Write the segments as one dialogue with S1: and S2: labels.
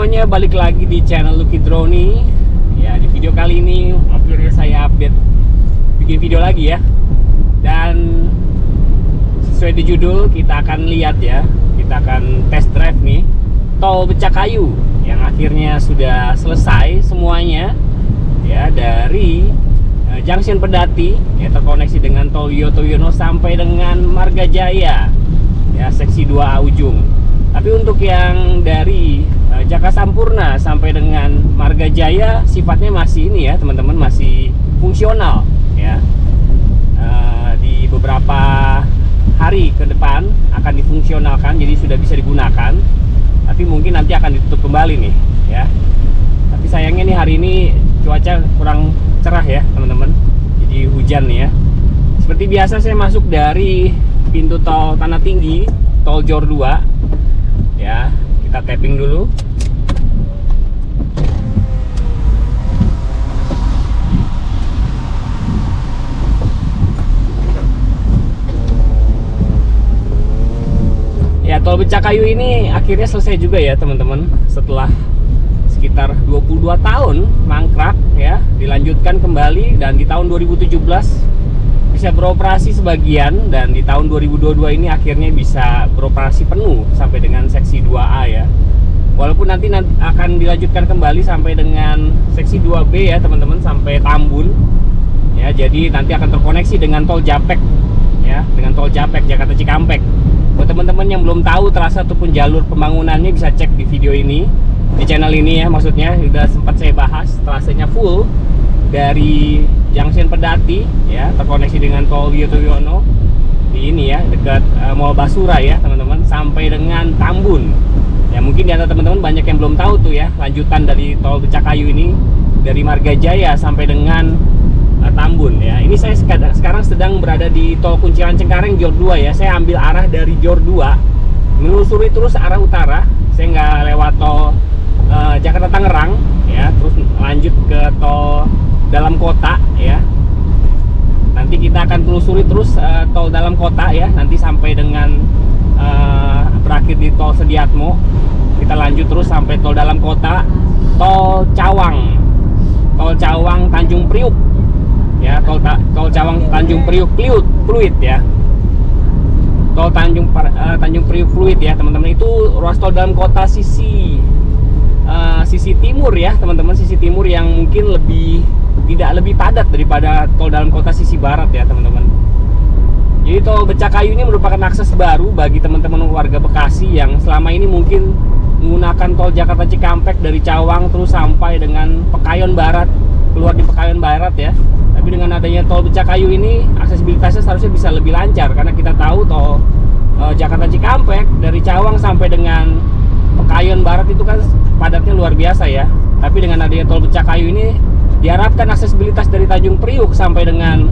S1: semuanya, balik lagi di channel Lucky Drone. Ya, di video kali ini akhirnya saya update bikin video lagi ya. Dan sesuai di judul, kita akan lihat ya, kita akan test drive nih tol Becakayu yang akhirnya sudah selesai semuanya ya, dari Junction Pedati ya, terkoneksi dengan tol Wiyoto Wiono sampai dengan Marga Jaya ya, seksi 2A ujung. Tapi untuk yang dari Jaka Sampurna sampai dengan Marga Jaya sifatnya masih ini ya teman-teman, masih fungsional ya. Di beberapa hari ke depan akan difungsionalkan, jadi sudah bisa digunakan. Tapi mungkin nanti akan ditutup kembali nih ya. Tapi sayangnya nih hari ini cuaca kurang cerah ya teman-teman, jadi hujan nih ya. Seperti biasa saya masuk dari pintu tol Tanah Tinggi, tol Jor 2 ya, kita tapping dulu. Ya, tol Becakayu ini akhirnya selesai juga ya teman-teman, setelah sekitar 22 tahun mangkrak ya, dilanjutkan kembali dan di tahun 2017 bisa beroperasi sebagian, dan di tahun 2022 ini akhirnya bisa beroperasi penuh sampai dengan seksi 2A ya. Walaupun nanti akan dilanjutkan kembali sampai dengan seksi 2B ya teman-teman, sampai Tambun ya. Jadi nanti akan terkoneksi dengan tol Japek ya, dengan tol Japek Jakarta Cikampek. Buat teman-teman yang belum tahu trase ataupun jalur pembangunannya, bisa cek di video ini, di channel ini ya. Maksudnya sudah sempat saya bahas trasenya full dari Junction Pedati ya, terkoneksi dengan tol Wiyoto Wiono di ini ya, dekat Mall Basura ya teman-teman, sampai dengan Tambun ya. Mungkin di antara teman-teman banyak yang belum tahu tuh ya, lanjutan dari tol Becakayu ini dari Marga Jaya sampai dengan Tambun ya. Ini saya sekarang sedang berada di tol Kunciran Cengkareng Jor 2 ya. Saya ambil arah dari Jor 2 menelusuri terus arah utara. Saya nggak lewat tol Jakarta Tangerang ya, terus lanjut ke tol dalam kota ya. Nanti kita akan telusuri terus tol dalam kota ya, nanti sampai dengan berakhir di tol Sediatmo. Kita lanjut terus sampai tol dalam kota, tol Cawang Tanjung Priuk ya, tol Cawang Tanjung Priuk Pluit ya, tol Tanjung Priuk Pluit ya teman-teman. Itu ruas tol dalam kota sisi timur ya teman-teman, sisi timur yang mungkin tidak lebih padat daripada tol dalam kota sisi barat ya teman-teman. Jadi tol Becakayu ini merupakan akses baru bagi teman-teman warga Bekasi yang selama ini mungkin menggunakan tol Jakarta Cikampek dari Cawang terus sampai dengan Pekayon Barat, keluar di Pekayon Barat ya. Tapi dengan adanya tol Becakayu ini aksesibilitasnya seharusnya bisa lebih lancar, karena kita tahu tol Jakarta Cikampek dari Cawang sampai dengan Pekayon Barat itu kan padatnya luar biasa ya. Tapi dengan adanya tol Becakayu ini diharapkan aksesibilitas dari Tanjung Priuk sampai dengan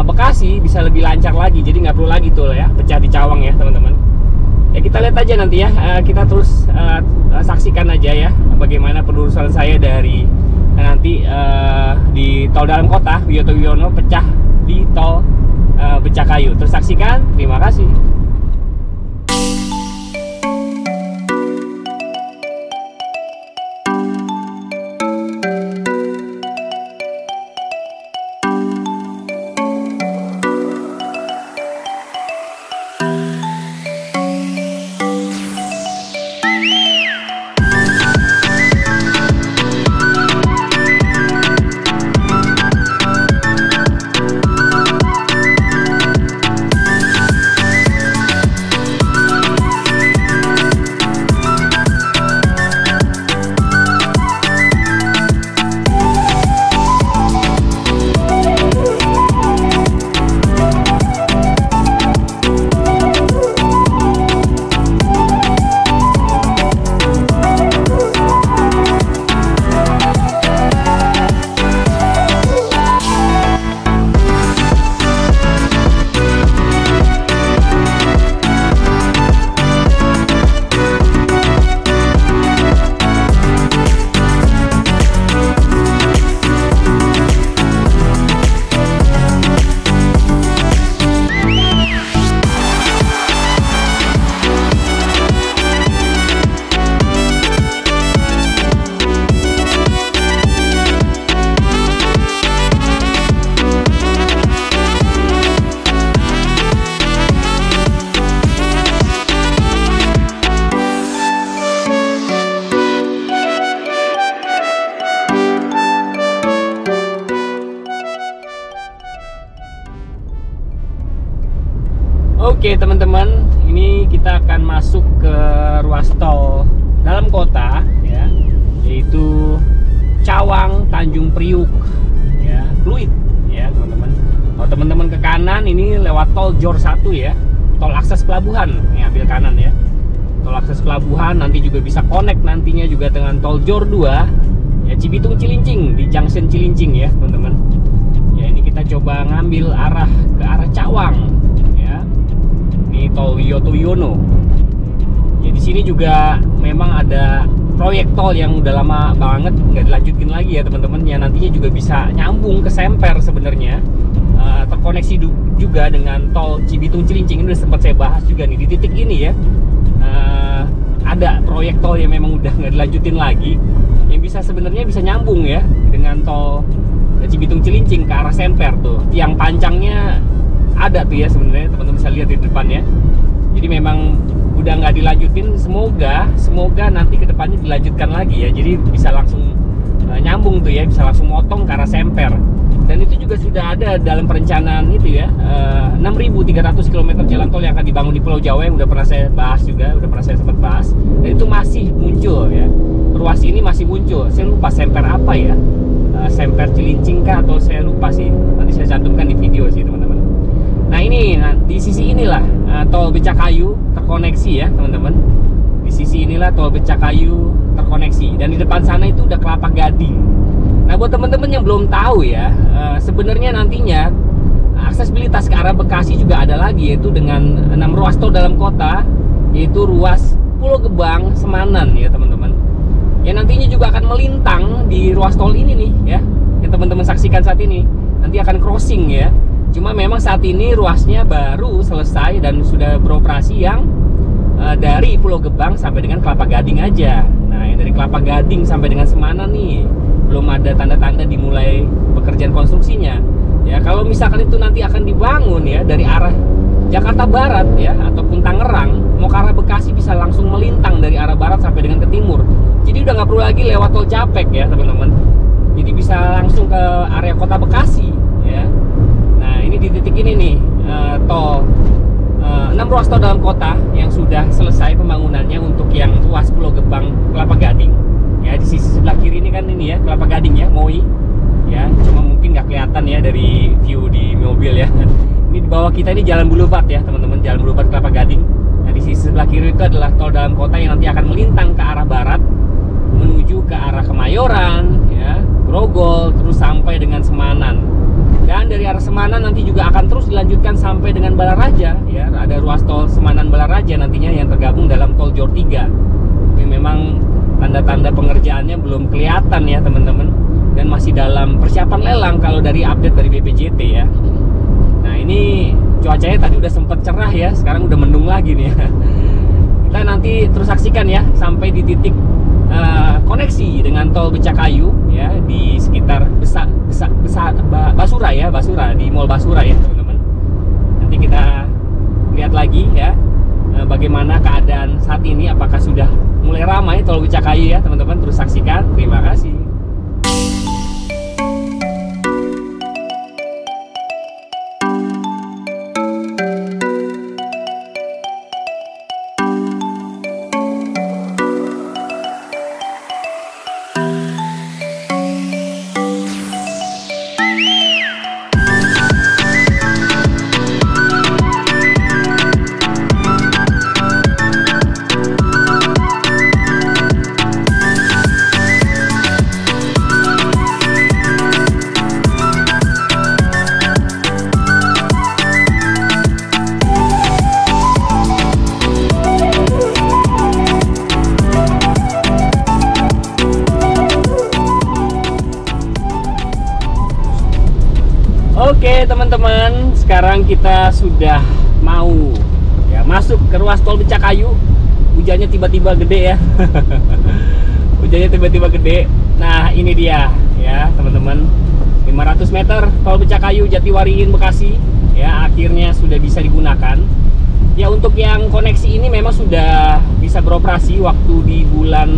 S1: Bekasi bisa lebih lancar lagi. Jadi nggak perlu lagi tuh ya pecah di Cawang ya teman-teman. Ya kita lihat aja nanti ya, kita terus saksikan aja ya bagaimana penelusuran saya dari nanti di tol dalam kota Wiyoto Wiono pecah di tol Becakayu. Terus saksikan, terima kasih. Oke teman-teman, ini kita akan masuk ke ruas tol dalam kota ya, yaitu Cawang Tanjung Priuk ya, Pluit ya teman-teman. Kalau teman-teman ke kanan ini lewat tol Jor 1 ya, tol akses pelabuhan. Nih ambil kanan ya, tol akses pelabuhan, nanti juga bisa connect nantinya juga dengan tol Jor 2 ya, Cibitung Cilincing di junction Cilincing ya teman-teman. Ya ini kita coba ngambil arah ke arah Cawang ya. Ini tol Wiyoto Wiono. Ya di sini juga memang ada proyek tol yang udah lama banget nggak dilanjutin lagi ya teman-teman. Ya nantinya juga bisa nyambung ke Semper sebenarnya, terkoneksi juga dengan tol Cibitung Cilincing. Ini udah sempat saya bahas juga nih di titik ini ya. Ada proyek tol yang memang udah nggak dilanjutin lagi, yang bisa sebenarnya bisa nyambung ya dengan tol Cibitung Cilincing ke arah Semper tuh. Tiang pancangnya ada tuh ya sebenarnya, teman-teman bisa lihat di depannya. Jadi memang udah nggak dilanjutin, semoga nanti kedepannya dilanjutkan lagi ya, jadi bisa langsung nyambung tuh ya, bisa langsung motong ke arah Semper. Dan itu juga sudah ada dalam perencanaan itu ya, 6.300 km jalan tol yang akan dibangun di Pulau Jawa, yang udah pernah saya bahas juga, udah pernah saya sempat bahas. Dan itu masih muncul ya, ruas ini masih muncul. Saya lupa Semper apa ya, Semper Cilincing kah atau saya lupa sih, nanti saya cantumkan di video sih teman-teman. Nah ini, di sisi inilah tol Becakayu terkoneksi ya teman-teman. Di sisi inilah tol Becakayu terkoneksi, dan di depan sana itu udah Kelapa Gading. Nah buat teman-teman yang belum tahu ya, sebenarnya nantinya aksesibilitas ke arah Bekasi juga ada lagi, yaitu dengan 6 ruas tol dalam kota, yaitu ruas Pulau Gebang Semanan ya teman-teman. Ya nantinya juga akan melintang di ruas tol ini nih ya, yang teman-teman saksikan saat ini. Nanti akan crossing ya. Cuma memang saat ini ruasnya baru selesai dan sudah beroperasi yang dari Pulau Gebang sampai dengan Kelapa Gading aja. Nah yang dari Kelapa Gading sampai dengan Semanan nih belum ada tanda-tanda dimulai pekerjaan konstruksinya. Ya kalau misalkan itu nanti akan dibangun ya dari arah Jakarta Barat ya ataupun Tangerang mau ke arah Bekasi, bisa langsung melintang dari arah barat sampai dengan ke timur. Jadi udah nggak perlu lagi lewat tol Capek ya teman-teman. Jadi bisa langsung ke area kota Bekasi ya. Nah ini di titik ini nih tol 6 ruas tol dalam kota yang sudah selesai pembangunannya untuk yang ruas Pulau Gebang Kelapa Gading. Ya di sisi sebelah kiri ini kan ini ya Kelapa Gading ya, MOI ya, cuma mungkin nggak kelihatan ya dari view di mobil ya. Ini di bawah kita ini Jalan Boulevard ya teman-teman, Jalan Boulevard Kelapa Gading. Nah di sisi sebelah kiri itu adalah tol dalam kota yang nanti akan melintang ke arah barat menuju ke arah Kemayoran ya, Grogol, terus sampai dengan Semanan. Dan dari arah Semanan nanti juga akan terus dilanjutkan sampai dengan Balaraja ya, ada ruas tol Semanan Balaraja nantinya yang tergabung dalam tol Jor 3. Tapi memang tanda-tanda pengerjaannya belum kelihatan ya teman-teman, dan masih dalam persiapan lelang kalau dari update dari BPJT ya. Nah ini cuacanya tadi udah sempat cerah ya, sekarang udah mendung lagi nih ya. Kita nanti terus saksikan ya sampai di titik koneksi dengan tol Becakayu ya, di sekitar Basura ya, Basura, di Mall Basura ya teman-teman. Nanti kita lihat lagi ya bagaimana keadaan saat ini, apakah sudah mulai ramai tol Becakayu ya teman-teman. Terus saksikan, terima kasih. Oke teman-teman, sekarang kita sudah mau ya masuk ke ruas tol Becakayu. Hujannya tiba-tiba gede ya. Hujannya tiba-tiba gede. Nah ini dia ya teman-teman, 500 meter tol Becakayu Jatiwaringin Bekasi ya, akhirnya sudah bisa digunakan. Ya untuk yang koneksi ini memang sudah bisa beroperasi waktu di bulan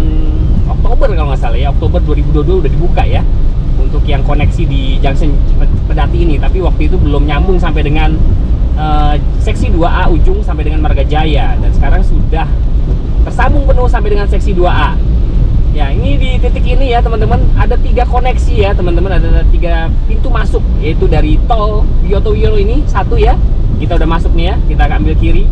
S1: Oktober kalau nggak salah ya, Oktober 2022 udah dibuka ya untuk yang koneksi di junction Pedati ini, tapi waktu itu belum nyambung sampai dengan seksi 2A ujung sampai dengan Marga Jaya, dan sekarang sudah tersambung penuh sampai dengan seksi 2A. Ya, ini di titik ini ya teman-teman, ada 3 koneksi ya teman-teman, ada 3 pintu masuk, yaitu dari tol Wiyoto ini satu ya, kita udah masuk nih ya, kita ambil kiri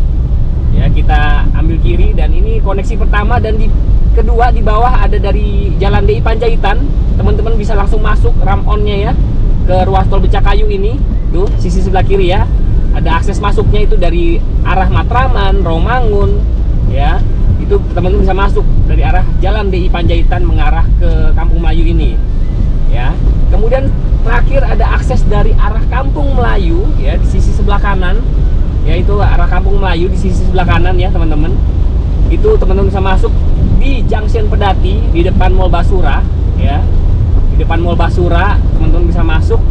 S1: ya, kita ambil kiri, dan ini koneksi pertama, dan di kedua di bawah ada dari Jalan DI Panjaitan, teman-teman bisa langsung masuk ram on-nya ya ke ruas tol Becakayu ini, tuh sisi sebelah kiri ya, ada akses masuknya itu dari arah Matraman, Romangun ya. Itu teman-teman bisa masuk dari arah Jalan DI Panjaitan mengarah ke Kampung Melayu ini ya. Kemudian terakhir ada akses dari arah Kampung Melayu ya, di sisi sebelah kanan, yaitu arah Kampung Melayu di sisi sebelah kanan ya teman-teman. Itu teman-teman bisa masuk di Junction Pedati di depan Mall Basura ya. Di depan Mall Basura teman-teman bisa masuk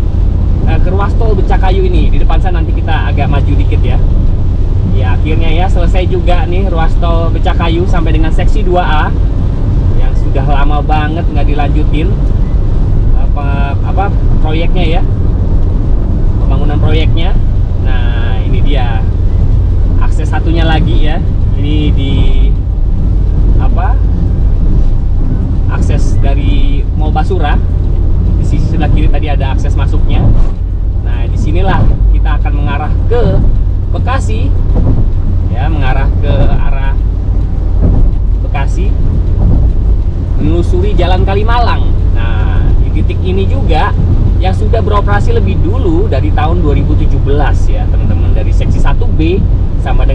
S1: ke ruas tol Becakayu ini. Di depan sana nanti kita agak maju dikit ya. Ya, akhirnya ya selesai juga nih ruas tol Becakayu sampai dengan seksi 2A yang sudah lama banget nggak dilanjutin apa proyeknya ya, pembangunan proyeknya. Nah, ini dia akses satunya lagi ya, ini di akses dari Mall Basura di sisi sebelah kiri tadi ada akses masuknya. Nah, disinilah kita akan mengarah ke Bekasi ya, mengarah ke arah Bekasi menelusuri Jalan Kalimalang. Nah, di titik ini juga yang sudah beroperasi lebih dulu dari tahun 2017 ya teman-teman, dari seksi 1B sampai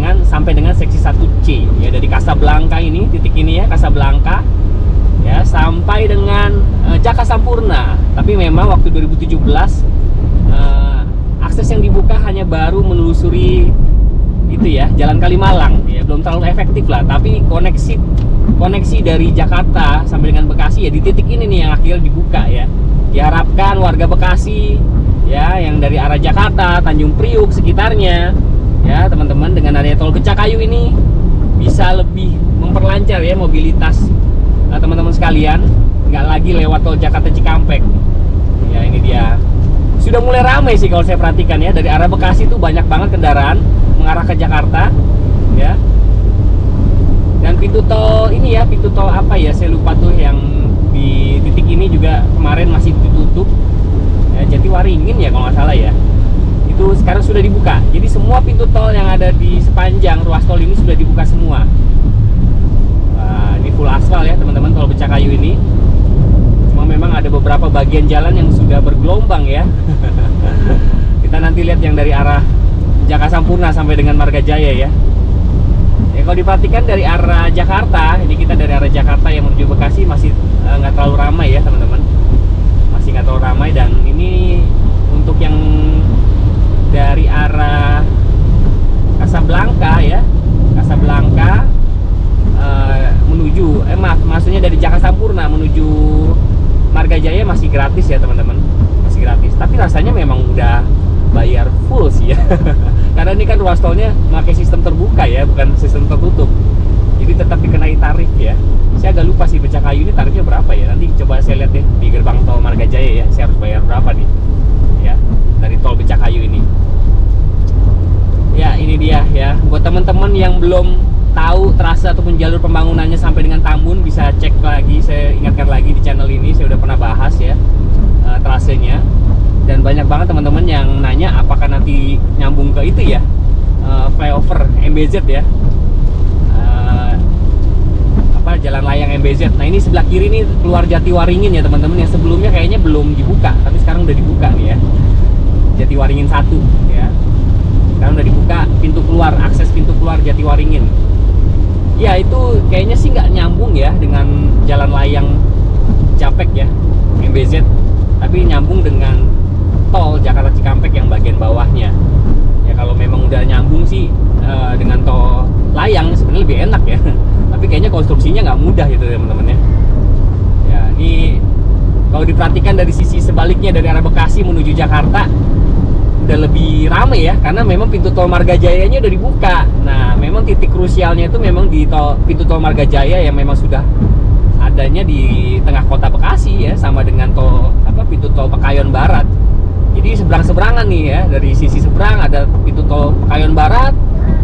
S1: dengan seksi 1C ya, dari Kasablanka ini, titik ini ya, Kasablanka ya, sampai dengan Jaka Sampurna. Tapi memang waktu 2017 akses yang dibuka hanya baru menelusuri itu ya, Jalan Kalimalang ya, belum terlalu efektif lah. Tapi koneksi dari Jakarta sampai dengan Bekasi ya di titik ini nih yang akhirnya dibuka ya. Diharapkan warga Bekasi ya yang dari arah Jakarta, Tanjung Priuk sekitarnya ya teman-teman, dengan adanya tol Becakayu ini bisa lebih memperlancar ya mobilitas teman-teman sekalian, nggak lagi lewat tol Jakarta Cikampek ya. Ini dia sudah mulai ramai sih kalau saya perhatikan ya, dari arah Bekasi tuh banyak banget kendaraan mengarah ke Jakarta ya. Dan pintu tol ini ya, pintu tol apa ya, saya lupa tuh, yang di titik ini juga kemarin masih ditutup ya, Jatiwaringin ya kalau nggak salah ya, itu sekarang sudah dibuka. Jadi semua pintu tol yang ada di sepanjang ruas tol ini sudah dibuka semua. Wah, ini full aspal ya teman-teman tol Becakayu ini. Memang ada beberapa bagian jalan yang sudah bergelombang ya. Kita nanti lihat yang dari arah Jaka Sampurna sampai dengan Marga Jaya ya. Ya kalau diperhatikan dari arah Jakarta, ini kita dari arah Jakarta yang menuju Bekasi masih nggak terlalu ramai ya teman-teman, masih nggak terlalu ramai. Dan ini untuk yang dari arah Kasablanka ya, Kasablanka menuju maksudnya dari Jaka Sampurna menuju Marga Jaya masih gratis ya teman-teman, masih gratis. Tapi rasanya memang udah bayar full sih ya. Karena ini kan ruas tolnya pakai sistem terbuka ya, bukan sistem tertutup. Jadi tetap dikenai tarif ya. Saya agak lupa sih Becakayu ini tarifnya berapa ya. Nanti coba saya lihat deh di gerbang tol Marga Jaya ya, saya harus bayar berapa nih ya dari tol Becakayu ini. Ya, ini dia ya. Buat teman-teman yang belum tahu trase ataupun jalur pembangunannya sampai dengan Tambun, bisa cek lagi, saya ingatkan lagi di channel ini, saya udah pernah bahas ya trasenya. Dan banyak banget teman-teman yang nanya apakah nanti nyambung ke itu ya, flyover MBZ ya, jalan layang MBZ. Nah, ini sebelah kiri nih keluar Jatiwaringin ya teman-teman, yang sebelumnya kayaknya belum dibuka, tapi sekarang udah dibuka nih ya, Jatiwaringin 1 ya. Sekarang udah dibuka pintu keluar, akses pintu keluar Jatiwaringin. Ya, itu kayaknya sih nggak nyambung ya dengan jalan layang Japek ya, MBZ, tapi nyambung dengan tol Jakarta Cikampek yang bagian bawahnya. Ya, kalau memang udah nyambung sih dengan tol layang sebenarnya lebih enak ya. Tapi kayaknya konstruksinya nggak mudah gitu teman-teman ya. Ya, ini kalau diperhatikan dari sisi sebaliknya dari arah Bekasi menuju Jakarta udah lebih ramai ya, karena memang pintu tol Marga Jayanya udah dibuka. Nah, memang titik krusialnya itu memang di pintu tol Marga Jaya yang memang sudah adanya di tengah kota Bekasi ya, sama dengan pintu tol Pekayon Barat Jadi seberang-seberangan nih ya, dari sisi seberang ada pintu tol Pekayon Barat,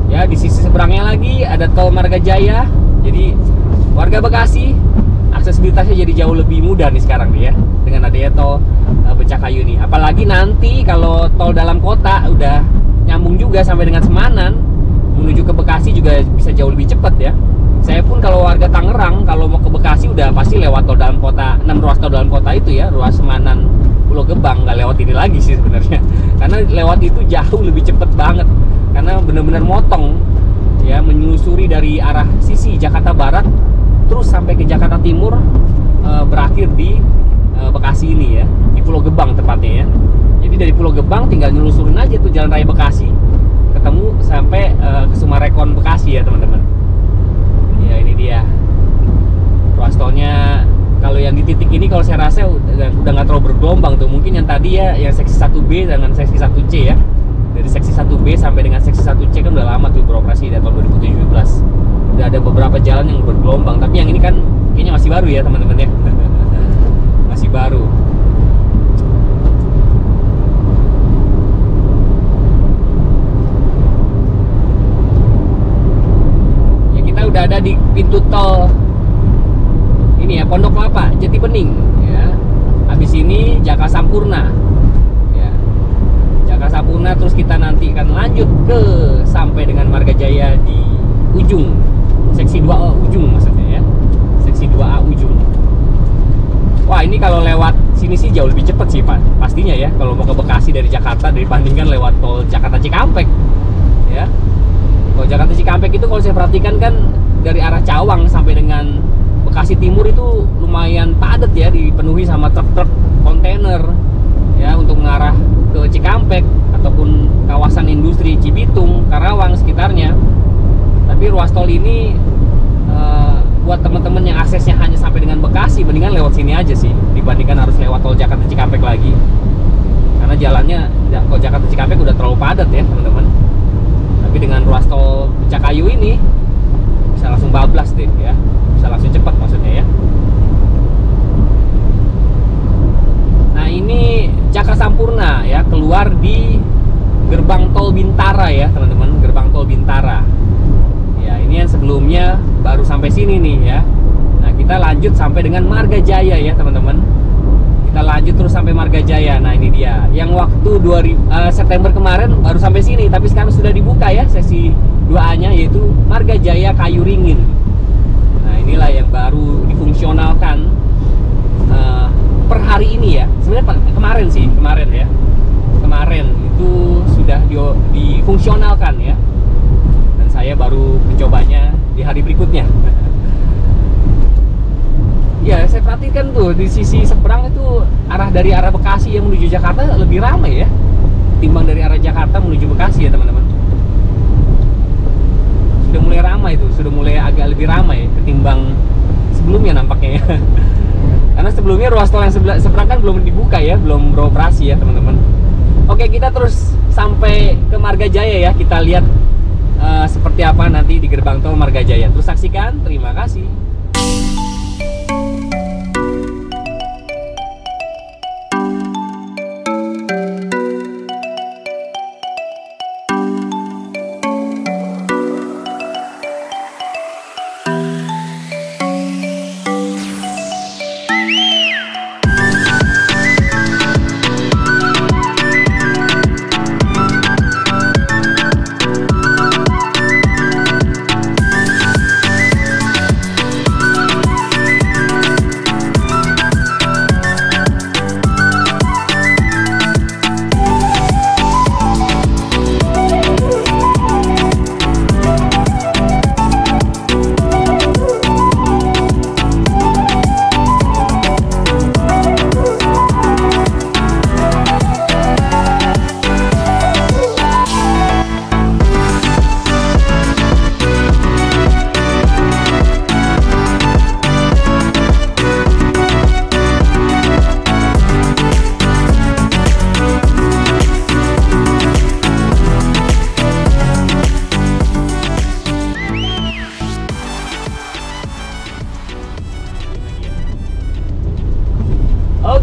S1: ya di sisi seberangnya lagi ada tol Marga Jaya. Jadi warga Bekasi aksesibilitasnya jadi jauh lebih mudah nih sekarang nih ya, dengan adanya tol Becakayu ini. Apalagi nanti kalau tol dalam kota udah nyambung juga sampai dengan Semanan, menuju ke Bekasi juga bisa jauh lebih cepat ya. Saya pun kalau warga Tangerang kalau mau ke Bekasi udah pasti lewat tol dalam kota, 6 ruas tol dalam kota itu ya, ruas Semanan, Pulau Gebang, nggak lewat ini lagi sih sebenarnya. Karena lewat itu jauh lebih cepet banget, karena benar-benar motong ya, menyusuri dari arah sisi Jakarta Barat terus sampai ke Jakarta Timur, berakhir di Bekasi ini ya, di Pulau Gebang tepatnya ya. Jadi dari Pulau Gebang tinggal nyelusurin aja tuh Jalan Raya Bekasi, ketemu sampai ke Sumarekon Bekasi ya teman-teman. Ya ini dia ruas tolnya. Kalau yang di titik ini kalau saya rasa udah nggak terlalu bergelombang tuh. Mungkin yang tadi ya, yang seksi 1B dengan seksi 1C ya. Dari seksi 1B sampai dengan seksi 1C kan udah lama tuh beroperasi dari tahun 2017. Udah ada beberapa jalan yang bergelombang, tapi yang ini kan kayaknya masih baru ya teman-teman ya. Masih baru. Ya kita udah ada di pintu tol ini ya, Pondok Kelapa, Jati Bening ya. Habis ini Jaka Sampurna ya. Jaka Sampurna terus kita nanti akan lanjut ke sampai dengan Marga Jaya di ujung seksi 2A ujung maksudnya ya. Seksi 2A ujung. Wah, ini kalau lewat sini sih jauh lebih cepat sih Pak. Pastinya ya kalau mau ke Bekasi dari Jakarta dibandingkan lewat tol Jakarta Cikampek ya. Tol Jakarta Cikampek itu kalau saya perhatikan kan dari arah Cawang sampai dengan Bekasi Timur itu lumayan padat ya, dipenuhi sama truk-truk kontainer ya untuk mengarah ke Cikampek ataupun kawasan industri Cibitung, Karawang sekitarnya. Tapi ruas tol ini buat teman-teman yang aksesnya hanya sampai dengan Bekasi, mendingan lewat sini aja sih dibandingkan harus lewat tol Jakarta Cikampek lagi. Karena jalannya tol Jakarta Cikampek udah terlalu padat ya teman-teman. Tapi dengan ruas tol Becakayu ini bisa langsung bablas deh ya, bisa langsung cepat maksudnya ya. Nah ini Jaka Sampurna ya, keluar di gerbang tol Bintara ya teman-teman, gerbang tol Bintara ya. Ini yang sebelumnya baru sampai sini nih ya. Nah kita lanjut sampai dengan Marga Jaya ya teman-teman, kita lanjut terus sampai Marga Jaya. Nah ini dia yang waktu September kemarin baru sampai sini, tapi sekarang sudah dibuka ya seksi 2A nya, yaitu Marga Jaya Kayu Ringin. Nah inilah yang baru difungsionalkan per hari ini ya. Sebenarnya kemarin ya, kemarin itu sudah difungsionalkan ya, dan saya baru mencobanya di hari berikutnya. Ya saya perhatikan tuh di sisi seberang itu dari arah Bekasi yang menuju Jakarta lebih ramai ya, timbang dari arah Jakarta menuju Bekasi ya teman-teman. Sudah mulai ramai tuh, sudah mulai agak lebih ramai ketimbang sebelumnya nampaknya ya. Karena sebelumnya ruas tol yang seberang kan belum dibuka ya, belum beroperasi ya teman-teman. Oke, kita terus sampai ke Marga Jaya ya, kita lihat seperti apa nanti di gerbang tol Marga Jaya. Terus saksikan, terima kasih.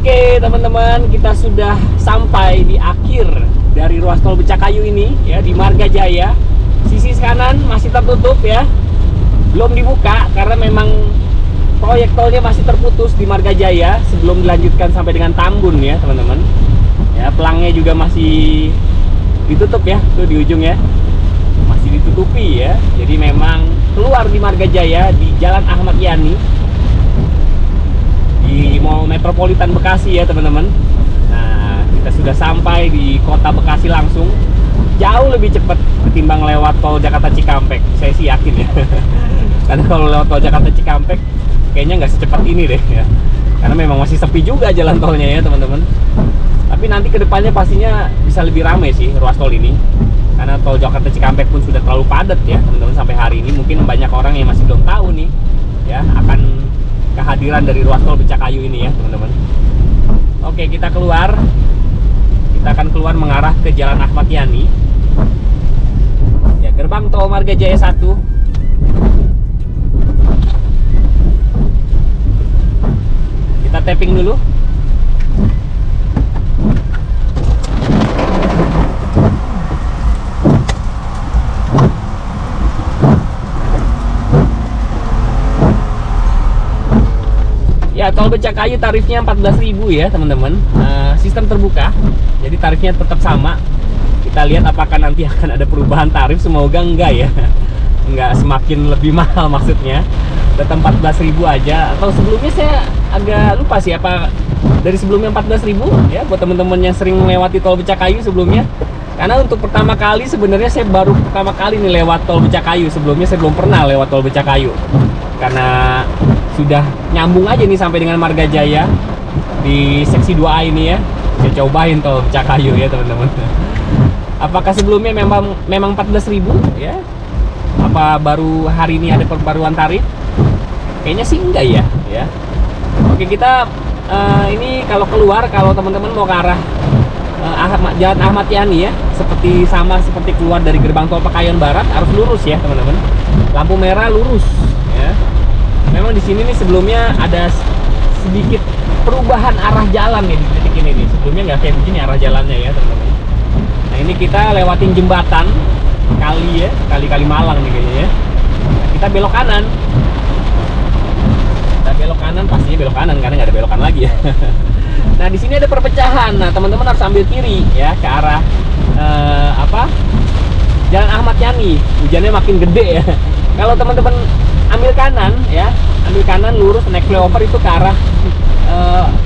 S1: Oke teman-teman, kita sudah sampai di akhir dari ruas tol Becakayu ini ya, di Marga Jaya. Sisi kanan masih tertutup ya, belum dibuka karena memang proyek tolnya masih terputus di Marga Jaya sebelum dilanjutkan sampai dengan Tambun ya teman-teman. Ya, pelangnya juga masih ditutup ya, tuh di ujung ya, masih ditutupi ya. Jadi memang keluar di Marga Jaya di Jalan Ahmad Yani, di Mall Metropolitan Bekasi ya teman-teman. Nah, kita sudah sampai di kota Bekasi langsung, jauh lebih cepat ketimbang lewat tol Jakarta Cikampek. Saya sih yakin ya. Karena kalau lewat tol Jakarta Cikampek kayaknya nggak secepat ini deh ya. Karena memang masih sepi juga jalan tolnya ya teman-teman. Tapi nanti kedepannya pastinya bisa lebih ramai sih ruas tol ini. Karena tol Jakarta Cikampek pun sudah terlalu padat ya teman-teman sampai hari ini. Mungkin banyak orang yang masih belum tahu nih ya akan kehadiran dari ruas tol Becakayu ini ya teman-teman. Oke, kita keluar. Kita akan keluar mengarah ke Jalan Ahmad Yani. Ya, gerbang tol Marga Jaya 1. Kita tapping dulu. Ya, tol Becakayu tarifnya 14.000 ya teman-teman. Sistem terbuka, jadi tarifnya tetap sama. Kita lihat apakah nanti akan ada perubahan tarif. Semoga enggak ya, enggak semakin lebih mahal maksudnya. Tetap 14.000 aja. Atau sebelumnya saya agak lupa sih apa dari sebelumnya 14.000 ya buat teman-teman yang sering melewati tol Becakayu sebelumnya. Karena untuk pertama kali sebenarnya saya baru pertama kali nih lewat tol Becakayu. Sebelumnya saya belum pernah lewat tol Becakayu. Karena sudah nyambung aja nih sampai dengan Marga Jaya di seksi 2A ini ya. Saya cobain tol Becakayu ya teman-teman. Apakah sebelumnya memang 14.000 ya? Apa baru hari ini ada perbaruan tarif? Kayaknya sih enggak ya. Oke, kita ini kalau keluar, kalau teman-teman mau ke arah Jalan Ahmad Yani ya, sama seperti keluar dari gerbang tol Pekayon Barat, harus lurus ya teman-teman. Lampu merah lurus ya. Memang di sini nih sebelumnya ada sedikit perubahan arah jalan nih di titik ini nih. Sebelumnya nggak kayak begini arah jalannya ya teman-teman. Nah, ini kita lewatin jembatan kali Malang nih kayaknya ya. Nah, kita belok kanan. Kita belok kanan, pastinya belok kanan karena nggak ada belokan lagi ya. Nah, di sini ada perpecahan. Nah, teman-teman harus ambil kiri ya ke arah Jalan Ahmad Yani. Hujannya makin gede ya. Kalau teman-teman ambil kanan ya, ambil kanan lurus naik flyover itu ke arah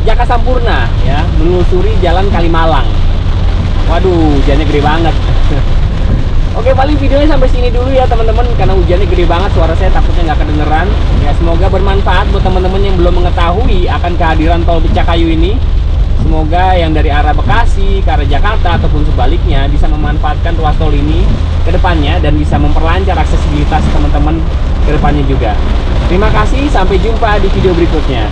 S1: Jaka Sampurna ya, menelusuri Jalan Kalimalang. Waduh, hujannya gede banget. Oke, paling videonya sampai sini dulu ya teman-teman, karena hujannya gede banget, suara saya takutnya nggak kedengeran. Ya, semoga bermanfaat buat teman-teman yang belum mengetahui akan kehadiran tol Becakayu ini. Semoga yang dari arah Bekasi ke arah Jakarta ataupun sebaliknya bisa memanfaatkan ruas tol ini ke depannya dan bisa memperlancar aksesibilitas teman-teman ke depannya juga. Terima kasih, sampai jumpa di video berikutnya.